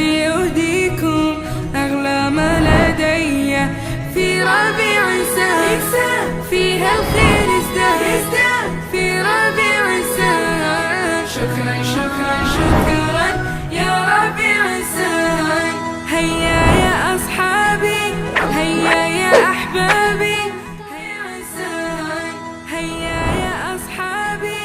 حبي أهديكم أغلى ما لدي في ربيع سار فيها الخير ازداد في ربيع سار شكرا شكرا شكرا يا ربيع سار هيا يا أصحابي هيا يا أحبابي هيا سار هيا يا أصحابي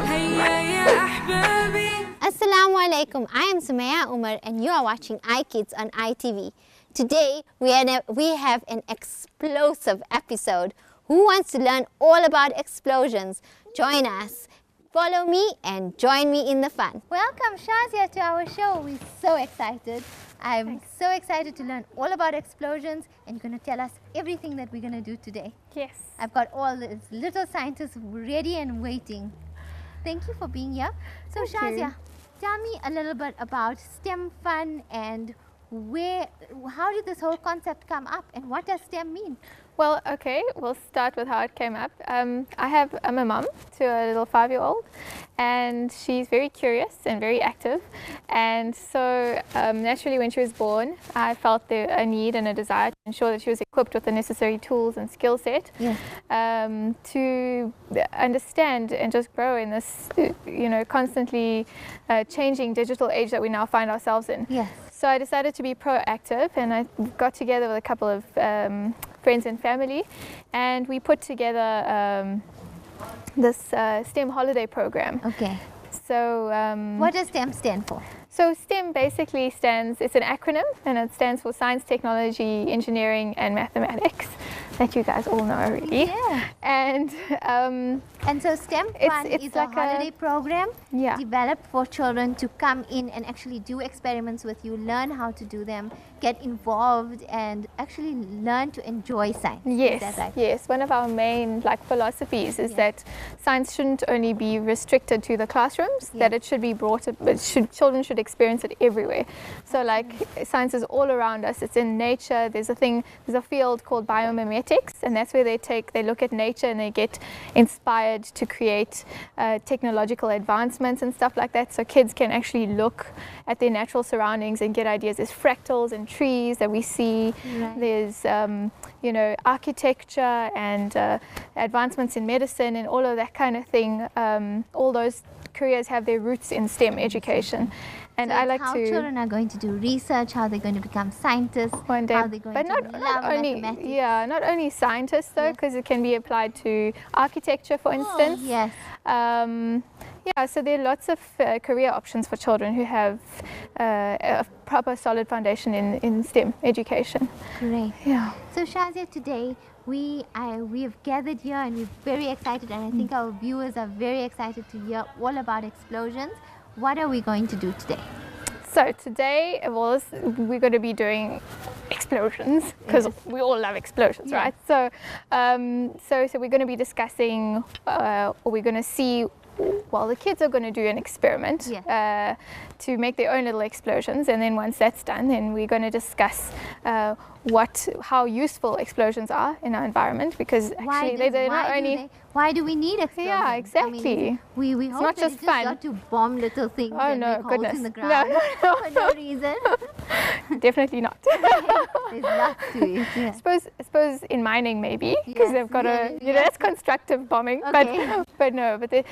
هيا يا أحبابي. Assalamu alaikum. I am Sumaya Umar and you are watching iKIDS on iTV. Today we have an explosive episode. Who wants to learn all about explosions? Join us. Follow me and join me in the fun. Welcome Shazia to our show. We're so excited. I'm so excited to learn all about explosions and you're going to tell us everything that we're going to do today. Yes. I've got all these little scientists ready and waiting. Thank you for being here. So Shazia, tell me a little bit about STEM Fun and how did this whole concept come up and what does STEM mean? Well, okay, we'll start with how it came up. I'm a mum to a little 5-year-old and she's very curious and very active, and so naturally when she was born I felt a need and a desire to ensure that she was equipped with the necessary tools and skill set to understand and just grow in this constantly changing digital age that we now find ourselves in. Yes. So I decided to be proactive and I got together with a couple of friends and family and we put together this STEM holiday program. Okay. So what does STEM stand for? So STEM basically it's an acronym and it stands for Science, Technology, Engineering and Mathematics, that you guys all know already. Yeah. And so STEM Fun is like a holiday program developed for children to come in and actually do experiments with you, learn how to do them, get involved and actually learn to enjoy science. Yes, is that right? yes. One of our main philosophies is that science shouldn't only be restricted to the classrooms, that it should be children should experience it everywhere. So science is all around us, it's in nature. There's a field called biomimetics and that's where they look at nature and they get inspired to create technological advancements and stuff like that, so kids can actually look at their natural surroundings and get ideas. There's fractals and trees that we see. Right. There's architecture and advancements in medicine and all of that kind of thing. All those careers have their roots in STEM education. And so I like how to children are going to do research, how they're going to become scientists, one day, how they're going but to not only mathematics. not only scientists though, because it can be applied to architecture, for instance. Yes. So there are lots of career options for children who have a proper solid foundation in STEM education. Great. Yeah. So Shazia, today we have gathered here and we're very excited, and I think our viewers are very excited to hear all about explosions. What are we going to do today? So today we're going to be doing explosions because we all love explosions, right? So so we're going to be discussing or we're going to see, well, the kids are going to do an experiment to make their own little explosions, and then once that's done, then we're going to discuss how useful explosions are in our environment, because actually they're not only... Why do we need explosions? Yeah, exactly. I mean, we hope not that just it's fun. not to bomb little things and make holes in the ground for no reason. Definitely not. There's lots to it. Yeah. I suppose in mining maybe, because they've got that's constructive bombing. Okay. But no. But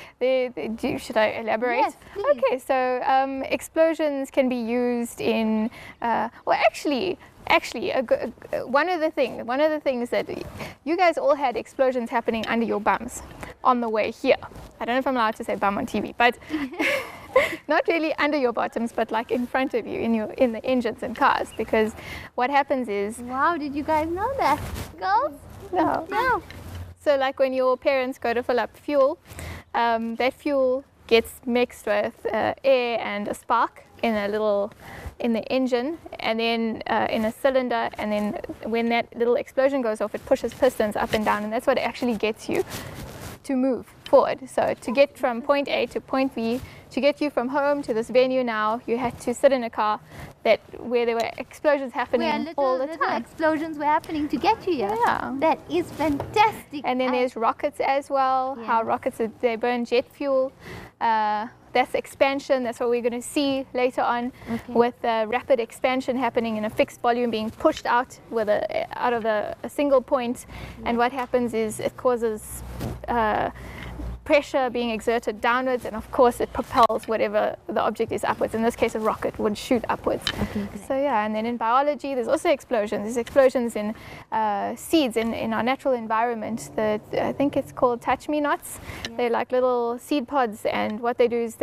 should I elaborate? Yes, please. Okay. So explosions can be used in one of the things that you guys all had explosions happening under your bums on the way here. I don't know if I'm allowed to say bum on TV, but not really under your bottoms, but like in front of you in the engines and cars, because what happens is... Wow, did you guys know that, girls? No. So like when your parents go to fill up fuel, that fuel gets mixed with air and a spark in the engine, and then in a cylinder, and then when that little explosion goes off, it pushes pistons up and down, and that's what actually gets you to move. forward. So to get from point A to point B, to get you from home to this venue now, you had to sit in a car where there were explosions happening all the little time. explosions were happening to get you here. Yeah. That is fantastic. And then there's rockets as well, Yeah. how rockets, they burn jet fuel. That's expansion. That's what we're going to see later on, Okay. with rapid expansion happening in a fixed volume being pushed out out of a single point. And what happens is it causes pressure being exerted downwards, and of course it propels whatever the object is upwards. In this case, a rocket would shoot upwards. Okay, great. So yeah, and then in biology, there's also explosions. There's explosions in seeds in our natural environment. I think it's called touch-me-nots. Yeah. They're like little seed pods, and what they do is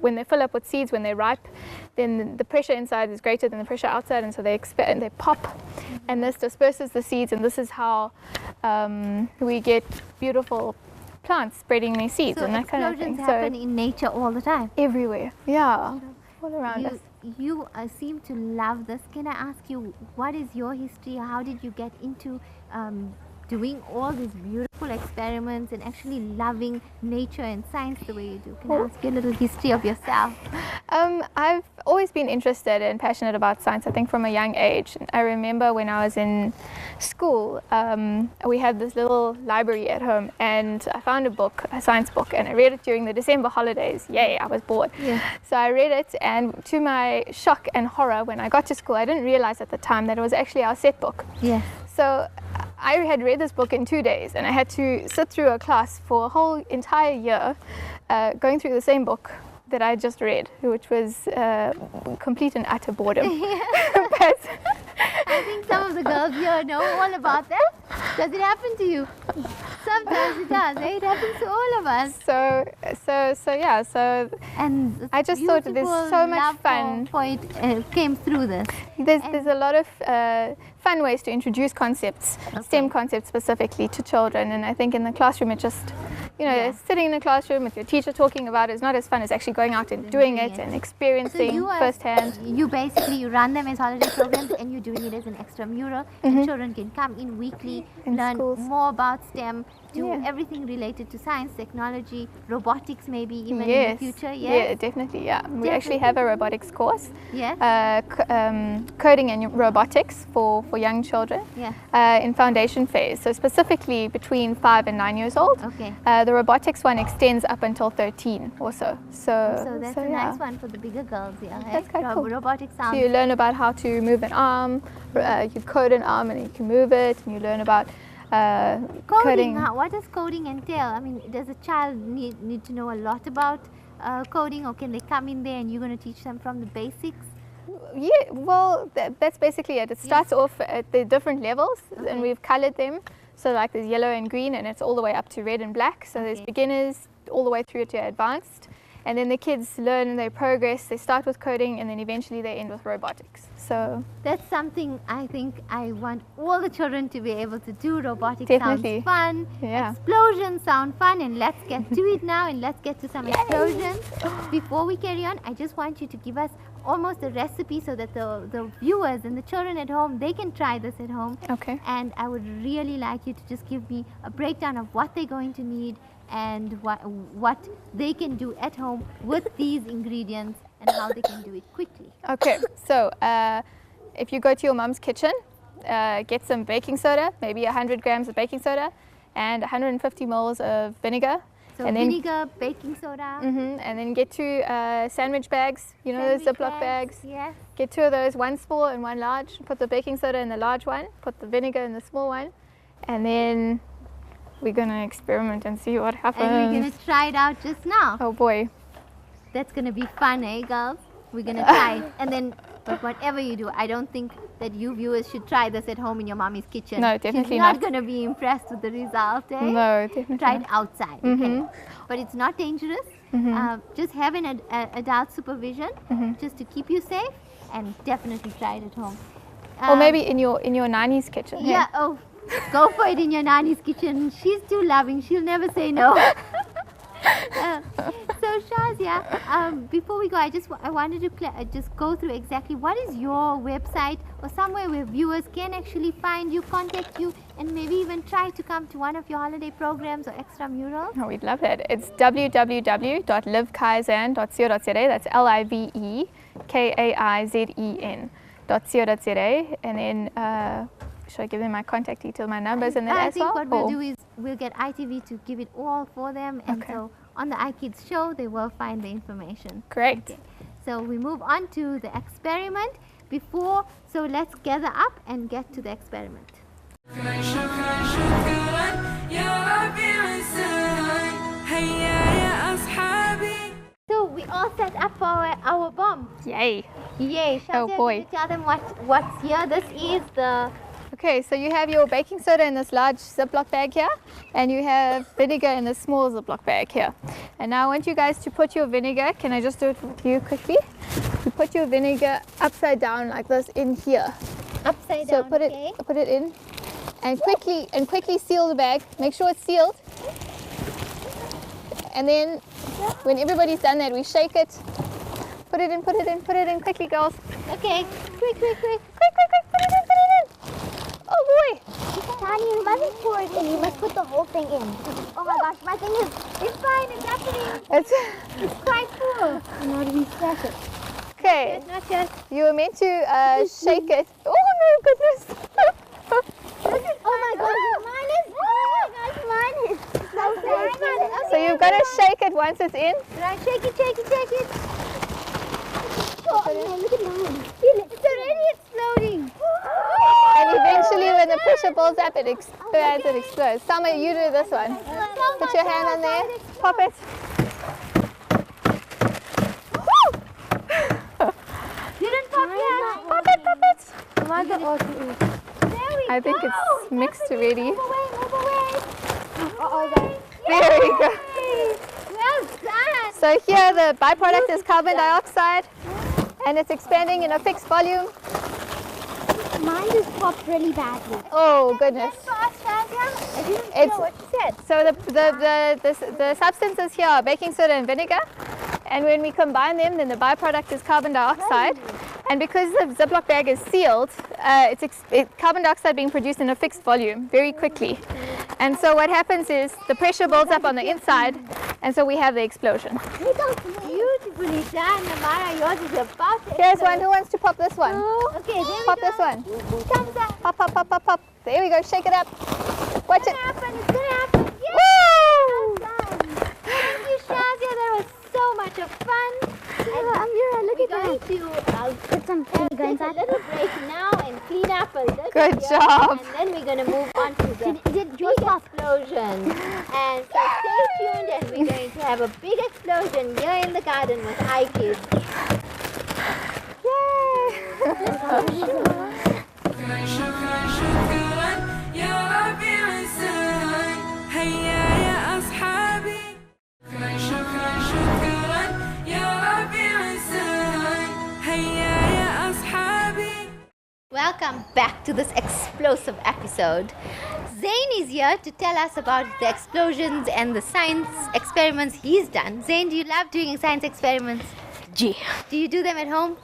when they fill up with seeds, when they're ripe, then the pressure inside is greater than the pressure outside, and so they expand, they pop, and this disperses the seeds, and this is how we get beautiful plants spreading their seeds So and that kind of thing. explosions happen in nature all the time. Everywhere, yeah, all around us. You seem to love this. Can I ask you, what is your history? How did you get into doing all these beautiful experiments and actually loving nature and science the way you do? Can I ask you a little history of yourself? I've always been interested and passionate about science, I think from a young age. I remember when I was in school, we had this little library at home, and I found a science book, and I read it during the December holidays. Yay, I was bored. Yeah. So I read it, and to my shock and horror, when I got to school, I didn't realize at the time that it was actually our set book. Yes. So I had read this book in 2 days, and I had to sit through a class for a whole entire year going through the same book that I just read, which was complete and utter boredom. But I think some of the girls here know all about that. Does it happen to you? Sometimes it does. Eh? It happens to all of us. So And I just thought there's beautiful so much love fun. for it came through this. There's a lot of fun ways to introduce concepts, STEM concepts specifically, to children, and I think in the classroom it just, Yeah. sitting in the classroom with your teacher talking about it is not as fun as actually going out and doing it and experiencing firsthand. You basically run them as holiday programs, and you're doing it as an extramural, and children can come in weekly, In learn schools. more about STEM, do Yeah. everything related to science, technology, robotics, maybe even in Yes. the future. Yeah, Yes. definitely. Yeah, we actually have a robotics course, Yes. coding and robotics for young children Yeah. in foundation phase. So specifically between 5 and 9 years old. Okay. The robotics one extends up until 13 or so. So that's a yeah. nice one for the bigger girls. Yeah. That's quite cool. Robotics So sounds. you learn about how to move an arm, you code an arm and you can move it, and you learn about Coding. What does coding entail? I mean, does a child need to know a lot about coding, or can they come in there and you're going to teach them from the basics? Yeah, well, that's basically it. It starts off at the different levels, and we've colored them. So like there's yellow and green, and it's all the way up to red and black. So there's beginners all the way through to advanced. And then the kids learn their progress. They start with coding, and then eventually they end with robotics. So That's something I think I want all the children to be able to do. Robotics Definitely. sounds fun. Yeah. Explosions sound fun, and let's get to it now, and let's get to some explosions. Before we carry on, I just want you to give us almost a recipe so that the viewers and the children at home, they can try this at home. Okay. And I would really like you to just give me a breakdown of what they're going to need and what they can do at home with these ingredients and how they can do it quickly. Okay, so if you go to your mom's kitchen, get some baking soda, maybe 100 grams of baking soda, and 150 mils of vinegar. So and then, vinegar, baking soda, and then get 2 sandwich bags, you know, those sandwich Ziploc bags. Yes. Get 2 of those, one small and one large. Put the baking soda in the large one, put the vinegar in the small one, and then we're going to experiment and see what happens. And we're going to try it out just now. Oh boy. That's going to be fun, eh, girls? We're going to try it. And then, but whatever you do, I don't think that you viewers should try this at home in your mommy's kitchen. No, definitely She's not not. going to be impressed with the result, eh? No, definitely Try it not. outside, okay? But it's not dangerous. Just have an adult supervision just to keep you safe, and definitely try it at home. Or maybe in your nanny's kitchen. hey? Yeah, oh, go for it in your nanny's kitchen. She's too loving. She'll never say no. So Shazia, before we go, I wanted to just go through exactly what is your website or somewhere where viewers can actually find you, contact you, and maybe even try to come to one of your holiday programs or extramurals. Oh, we'd love that. It's www.livekaizen.co.za. That's livekaizen.co.za. And then, should I give them my contact details, my numbers, and then I as think well? what we'll do is we'll get ITV to give it all for them, and Okay. so on the iKids show they will find the information. Great. Okay. So we move on to the experiment so let's gather up and get to the experiment. شكرا شكرا شكرا يا ربيع السنة هيا يا أصحابي. So we all set up for our bomb. Yay. Yay! Oh, Shazia, boy. can you tell them what's here? This is the Okay, so you have your baking soda in this large Ziploc bag here, and you have vinegar in this small Ziploc bag here. And now I want you guys to put your vinegar, can I just do it with you quickly? You put your vinegar upside down like this in here. upside So down. put it in and quickly seal the bag. Make sure it's sealed. And then when everybody's done that, we shake it. Put it in quickly, girls. Okay, quick. Quick, put it in. Oh boy. Tanya, you mustn't pour it in. You must put the whole thing in. Oh my gosh, my thing is, It's fine. It's happening. It's Quite cool. how do we press it? okay. Not just. You were meant to shake it. Oh no, goodness. Oh my gosh, mine is, so sad. So you've got to shake it once it's in. Right, shake it. Oh, yeah, look at mine. It's already exploding. And eventually when the pressure builds up, it expands and explodes. Summer, you do this one. Put your hand on there. Pop it. Didn't pop yet. Pop it. Mother also is. There we I think go. it's mixed already. Move away. Uh-oh, guys. There we go. Well done. So here the byproduct is carbon dioxide, and it's expanding in a fixed volume. Mine just popped really badly. Oh goodness. Fast, Shazia. I didn't It's- know what you said. So the substances here are baking soda and vinegar, and when we combine them, then the byproduct is carbon dioxide. And because the Ziploc bag is sealed, carbon dioxide being produced in a fixed volume very quickly. And so what happens is the pressure builds up on the inside, and so we have the explosion. Beautifully done, Amara. Yours is about to Here's one. Who wants to pop this one? Okay, there we Pop go. this one. Thumbs up. Pop, pop, pop, pop, pop. There we go. Shake it up. Watch it. It's gonna happen. Yay! Woo! Thank you, Shazia. That was so much of fun. Amira, look We're at going that. to Put some vinegar take a inside. little break now and clean up a little Good here, job. And then we're going to move on to the Did big yours pop? explosion. And so stay tuned, and we're going to have a big explosion here in the garden with iKids. شكرا شكرا شكرا يا ربيع السنة هيا يا أصحابي. شكرا شكرا شكرا يا ربيع السنة هيا يا أصحابي. Welcome back to this explosive episode. Zain is here to tell us about the explosions and the science experiments he's done. Zain, do you love doing science experiments? G. Do you do them at home?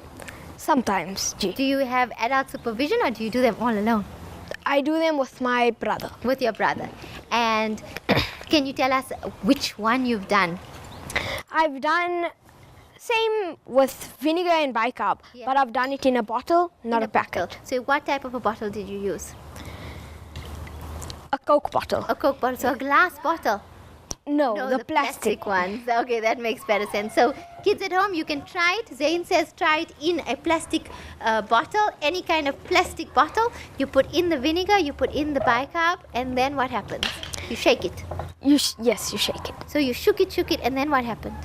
Sometimes, G. Do you have adult supervision, or do you do them all alone I do them with my brother. with your brother? And can you tell us which one you've done? I've done same with vinegar and bicarb, Yeah. but I've done it in a bottle, not In a packet. bottle. So what type of a bottle did you use? A Coke bottle. A Coke bottle. So a glass bottle. No, No, the plastic ones. Okay, that makes better sense. So kids at home, you can try it. Zain says try it in a plastic bottle, any kind of plastic bottle. You put in the vinegar, you put in the bicarb, and then what happens? You shake it. Yes, you shake it. So you shook it, and then what happened?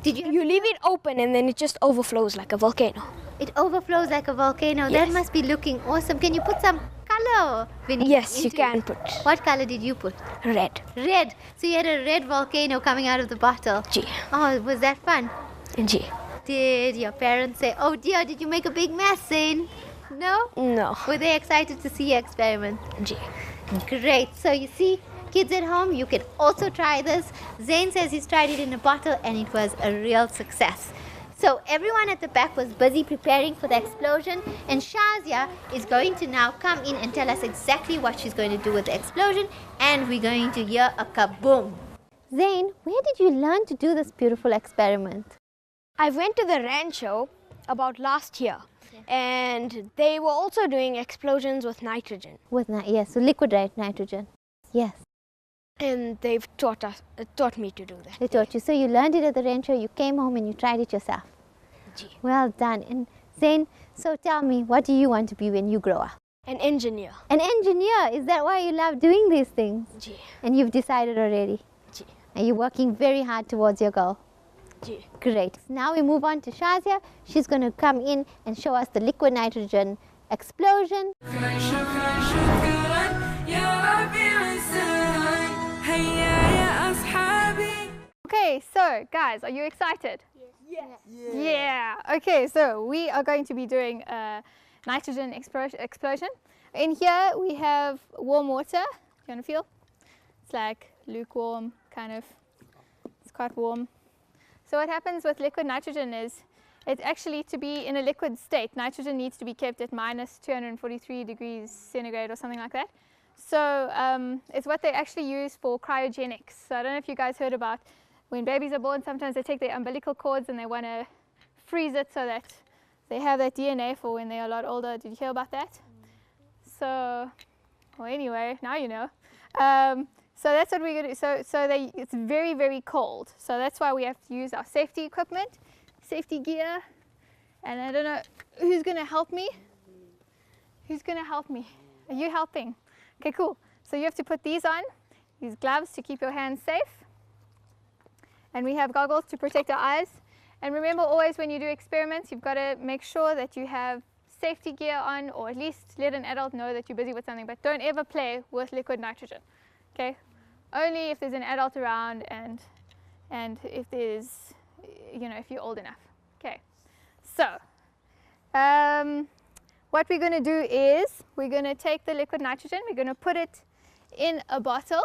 Did you? You leave it open and then it just overflows like a volcano. It overflows like a volcano. That Yes. must be looking awesome. Can you put some color vinegar? Yes, you into can it? put What color did you put? red. Red. So you had a red volcano coming out of the bottle. G. Oh, was that fun? G. Did your parents say, oh dear, did you make a big mess, Zain? No? No. Were they excited to see your experiment? G. Great. So you see, Kids at home, you can also try this. Zain says he's tried it in a bottle and it was a real success. So everyone at the back was busy preparing for the explosion, and Shazia is going to now come in and tell us exactly what she's going to do with the explosion, and we're going to hear a kaboom. Zain, where did you learn to do this beautiful experiment? I went to the rancho about last year, and they were also doing explosions with nitrogen. Yes, so liquid nitrogen. Yes. And they've taught me to do that. They taught you. So you learned it at the rancho, you came home and you tried it yourself. Gee. Well done. And Zain, so tell me, what do you want to be when you grow up? An engineer. An engineer. Is that why you love doing these things? Gee. And you've decided already? Gee. And you're working very hard towards your goal? Gee. Great. Now we move on to Shazia. She's going to come in and show us the liquid nitrogen explosion. Okay, so guys, are you excited? Yes. Yeah. Okay, so we are going to be doing a nitrogen explosion. In here we have warm water. Do you want to feel? It's like lukewarm, kind of. It's quite warm. So what happens with liquid nitrogen is, it's actually, to be in a liquid state, nitrogen needs to be kept at minus 243 degrees centigrade or something like that. So it's what they actually use for cryogenics. So I don't know if you guys heard about when babies are born, sometimes they take their umbilical cords and they want to freeze it so that they have that DNA for when they're a lot older. Did you hear about that? So, well, anyway, now you know. So that's what we're going to do. So it's very, very cold. So that's why we have to use our safety equipment, safety gear. And I don't know, who's going to help me? Who's going to help me? Are you helping? Okay, cool. So you have to put these on, these gloves to keep your hands safe. And we have goggles to protect our eyes. And remember, always when you do experiments, you've got to make sure that you have safety gear on, or at least let an adult know that you're busy with something. But don't ever play with liquid nitrogen. Okay? Only if there's an adult around and if there's, you know, if you're old enough. Okay. So, what we're going to do is we're going to take the liquid nitrogen, we're going to put it in a bottle,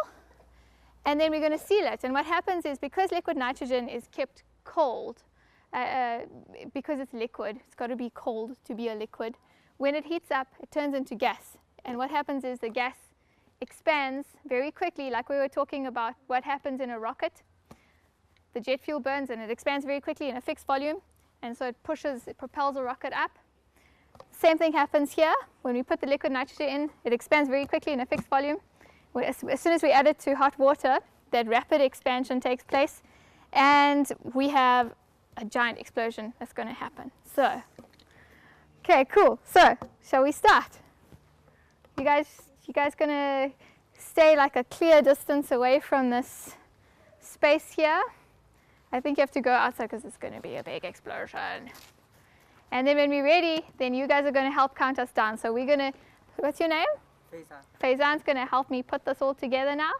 and then we're going to seal it. And what happens is, because liquid nitrogen is kept cold, because it's liquid, it's got to be cold to be a liquid. When it heats up, it turns into gas. And what happens is the gas expands very quickly, like we were talking about what happens in a rocket. The jet fuel burns and it expands very quickly in a fixed volume. And so it propels a rocket up. Same thing happens here. When we put the liquid nitrogen in, it expands very quickly in a fixed volume. As soon as we add it to hot water, that rapid expansion takes place, and we have a giant explosion that's going to happen. So, okay, cool. So, shall we start? You guys going to stay like a clear distance away from this space here? I think you have to go outside because it's going to be a big explosion. And then when we're ready, then you guys are going to help count us down. So we're going to, what's your name? Faizan's going to help me put this all together now,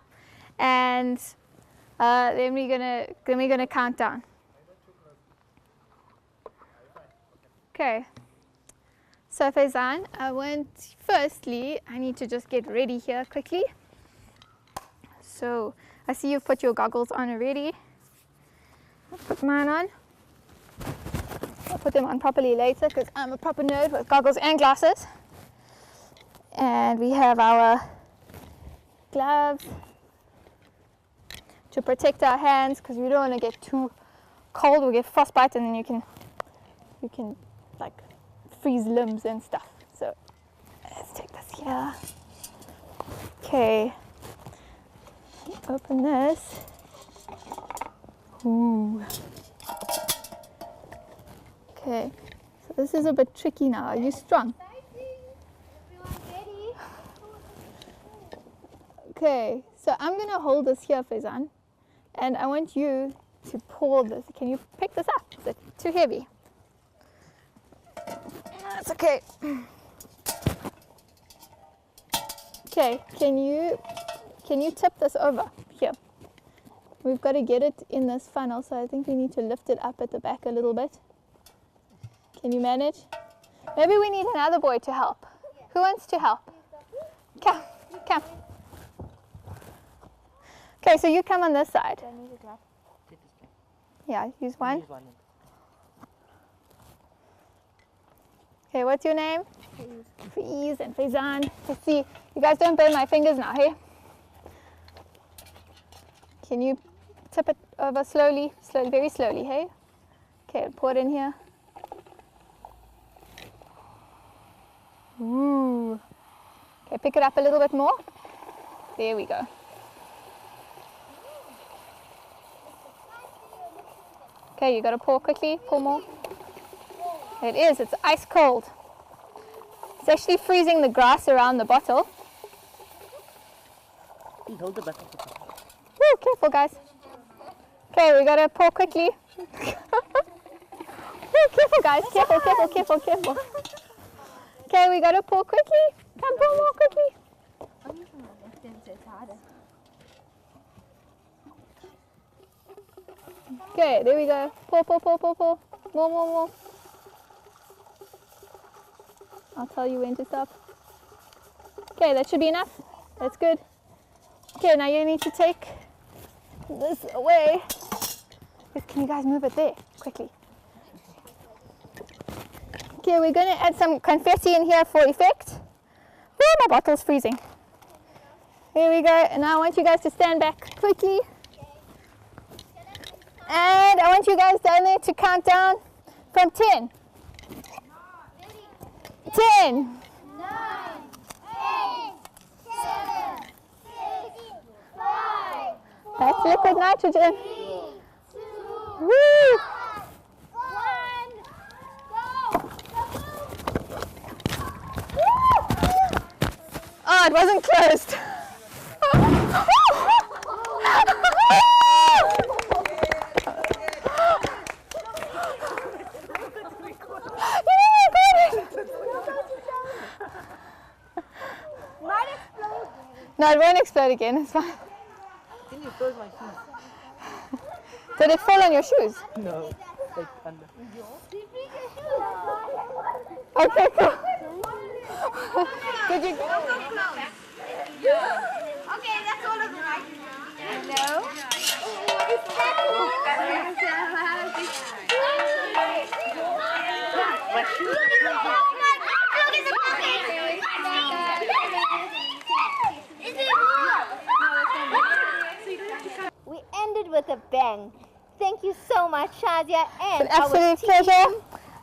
and then we're gonna count down. Okay. So Faizan, firstly, I need to just get ready here quickly. So I see you've put your goggles on already. I'll put mine on. I'll put them on properly later because I'm a proper nerd with goggles and glasses. And we have our gloves to protect our hands because we don't want to get too cold. We'll get frostbite, and then you can like freeze limbs and stuff. So let's take this here. Okay. Open this. Ooh. Okay. So this is a bit tricky now. Are you strong? Okay, so I'm going to hold this here, Faizan, and I want you to pour this. Can you pick this up? Is it too heavy? That's okay. Okay, can you tip this over here? We've got to get it in this funnel, so I think we need to lift it up at the back a little bit. Can you manage? Maybe we need another boy to help. Who wants to help? Come, come. Okay, so you come on this side. Yeah, use one. Okay, what's your name? Faiz and Faizan. Let's see. You guys don't burn my fingers now, hey? Can you tip it over slowly, very slowly, hey? Okay, pour it in here. Ooh. Okay, pick it up a little bit more. There we go. Okay, you got to pour quickly, pour more. It is, it's ice cold. It's actually freezing the grass around the bottle. Hold the bottle. Woo, careful guys. Okay, we got to pour quickly. Woo, careful guys, careful, careful, careful, careful. Okay, we got to pour quickly. Come pour more quickly. Okay, there we go. Pour, pour, pour, pour, pour. More, more, more. I'll tell you when to stop. Okay, that should be enough. That's good. Okay, now you need to take this away. Can you guys move it there quickly? Okay, we're going to add some confetti in here for effect. Oh, my bottle's freezing. Here we go. And now I want you guys to stand back quickly. And I want you guys down there to count down from 10. 10. 9, 8, 7, 6, 5, That's liquid nitrogen. 3, 2, Woo! 1, go! Oh, it wasn't closed. Might explode. No, it won't explode again. It's fine. Can you close my shoes? Did it fall on your shoes? No, like under. Okay, cool. Did you? Okay, that's all of the nitrogen. Hello? We ended with a bang. Thank you so much, Shazia, and An absolute our team. pleasure.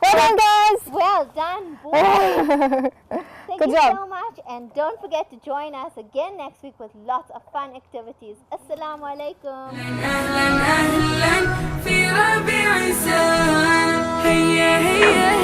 Well done, guys. Well done, boys. Thank Good you job. so much, and don't forget to join us again next week with lots of fun activities. Assalamu alaikum. أهلا أهلا في ربيع سان هيا هيا